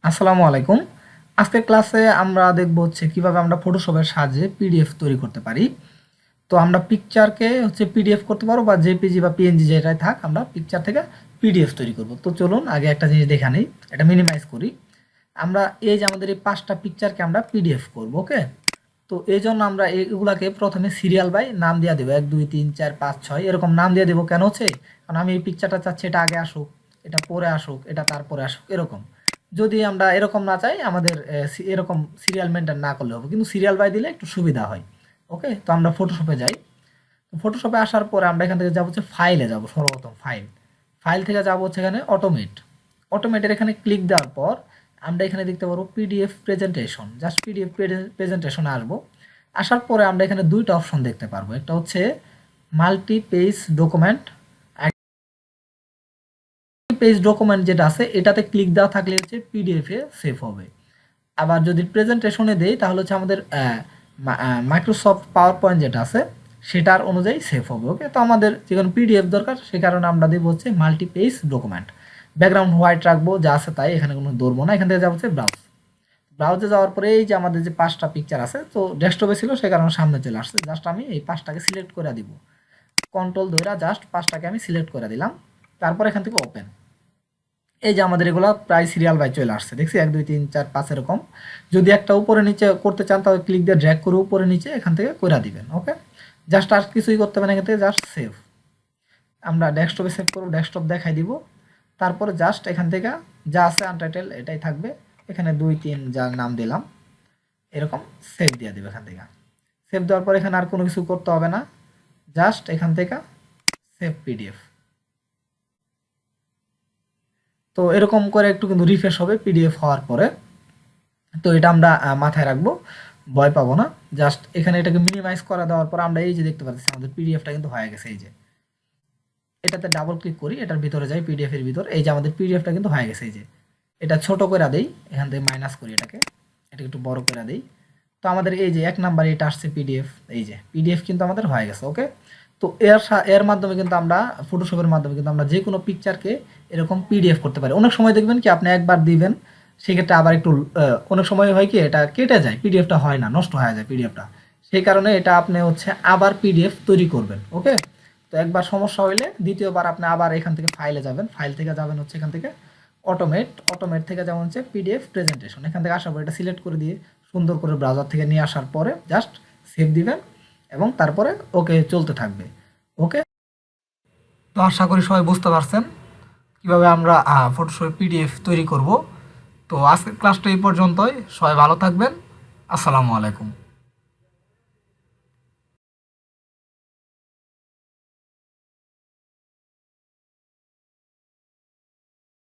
আসসালামু আলাইকুম। আজকের ক্লাসে আমরা দেখব হচ্ছে কিভাবে আমরা ফটোশপের সাহায্যে পিডিএফ তৈরি করতে পারি। তো আমরা পিকচারকে হচ্ছে পিডিএফ করতে পারবো বা জেপিজি বা পিএনজি যেটাই থাক, আমরা পিকচার থেকে পিডিএফ তৈরি করব। তো চলুন আগে একটা জিনিস দেখা নেই, এটা মিনিমাইজ করি। আমরা এই যে আমাদের এই 5টা পিকচারকে আমরা পিডিএফ করব, ওকে। তো এই জন্য আমরা এগুলাকে প্রথমে সিরিয়াল বাই নাম দিয়ে দেবো, 1 2 3 4 5 6 এরকম নাম দিয়ে দেবো। কেন হচ্ছে, কারণ আমি এই পিকচারটা চাচ্ছি এটা আগে আসুক, এটা পরে আসুক, এটা তারপরে আসুক, এরকম। যদি আমরা এরকম না চাই, আমাদের এরকম সিরিয়াল মেনটেন না করলে হবে, কিন্তু সিরিয়াল বাই দিলে একটু সুবিধা হয়। ওকে, তো আমরা ফটোশপে যাই। তো ফটোশপে আসার পরে আমরা এখান থেকে যাবো হচ্ছে ফাইলে, যাব সর্বপ্রথম ফাইল। ফাইল থেকে যাবো হচ্ছে এখানে অটোমেট। অটোমেটের এখানে ক্লিক দেওয়ার পর আমরা এখানে দেখতে পারবো পিডিএফ প্রেজেন্টেশন। জাস্ট পিডিএফ প্রেজেন্টেশনে আসবো। আসার পরে আমরা এখানে দুইটা অপশন দেখতে পারবো, একটা হচ্ছে multi page document. Page document যেটা আছে এটাতে ক্লিক দেওয়া থাকলে হচ্ছে পিডিএফ এ সেভ হবে। আবার যদি প্রেজেন্টেশনে দেই তাহলে হচ্ছে আমাদের মাইক্রোসফট পাওয়ার পয়েন্ট যেটা আছে সেটার অনুযায়ী সেভ হবে। ওকে, তো আমাদের যে কোনো পিডিএফ দরকার, সে কারণে আমরা দেবো হচ্ছে multi page document. Background white রাখবো, যা আছে তাই, এখানে কোনো ধরবো না। এখান থেকে যাবো হচ্ছে ব্রাউজ। ব্রাউজে যাওয়ার পরে এই যে আমাদের যে 5টা পিকচার আছে, তো ডেস্কটপে ছিল সে কারণে সামনে চলে আসছে। জাস্ট আমি এই 5টাকে সিলেক্ট করে দিব, কন্ট্রোল ধরে জাস্ট 5টাকে আমি সিলেক্ট করে দিলাম। তারপর এখান থেকে ওপেন। এই যে আমাদের এগুলো প্রায় সিরিয়াল বাই চলে আসছে, দেখছি 1 2 3 4 5 এরকম। যদি একটা উপরে নিচে করতে চান তাহলে ক্লিক দিয়ে ড্র্যাগ করে উপরে নিচে এখান থেকে করে দিবেন। ওকে, জাস্ট আর কিছুই করতে হবে না, এখান থেকে জাস্ট সেভ। আমরা ডেস্কটপে সেভ করব, ডেস্কটপ দেখাই দিব। তারপরে জাস্ট এখান থেকে যা আছে আনটাইটেল এটাই থাকবে, এখানে 2 3 যা নাম দিলাম এরকম সেভ দিয়ে দেবে। এখান থেকে সেভ দেওয়ার পর এখানে আর কোনো কিছু করতে হবে না, জাস্ট এখান থেকে সেভ পিডিএফ। তো এরকম করে একটু কিন্তু রিফ্রেশ হবে পিডিএফ হওয়ার পরে। তো এটা আমরা মাথায় রাখবো, ভয় পাবো না। জাস্ট এখানে এটাকে মিনিমাইজ করে দেওয়ার পর আমরা এই যে দেখতে পাচ্ছি আমাদের পিডিএফটা কিন্তু হয়ে গেছে। এই যে এটাতে ডাবল ক্লিক করি, এটার ভিতরে যাই, পিডিএফ এর ভিতর, এই যে আমাদের পিডিএফটা কিন্তু হয়ে গেছে। এই যে এটা ছোট করে দেই, এখান থেকে মাইনাস করি এটাকে, এটা একটু বড় করে দেই। তো আমাদের এই যে 1 নাম্বার এটা আসছে পিডিএফ, এই যে পিডিএফ কিন্তু আমাদের হয়ে গেছে। ওকে, তো এর মাধ্যমে কিন্তু আমরা ফটোশপের মাধ্যমে কিন্তু আমরা যে কোনো পিকচারকে এরকম পিডিএফ করতে পারি। অনেক সময় দেখবেন কি আপনি একবার দিবেন, সেক্ষেত্রে আবার একটু অনেক সময় হয় কি এটা কেটে যায়, পিডিএফটা হয় না, নষ্ট হয়ে যায় পিডিএফটা। সেই কারণে এটা আপনি হচ্ছে আবার পিডিএফ তৈরি করবেন। ওকে, তো একবার সমস্যা হইলে দ্বিতীয়বার আপনি আবার এখান থেকে ফাইলে যাবেন, ফাইল থেকে যাবেন হচ্ছে এখান থেকে অটোমেট। অটোমেট থেকে যেমন হচ্ছে পিডিএফ প্রেজেন্টেশন, এখান থেকে আসার পর এটা সিলেক্ট করে দিয়ে সুন্দর করে ব্রাউজার থেকে নিয়ে আসার পরে জাস্ট সেভ দিবেন এবং তারপরে ওকে চলতে থাকবে। ওকে, তো আশা করি সবাই বুঝতে পারছেন কিভাবে আমরা ফটোশপে পিডিএফ তৈরি করব। তো আজকের ক্লাসটা এই পর্যন্তই, সবাই ভালো থাকবেন। আসসালামু আলাইকুম।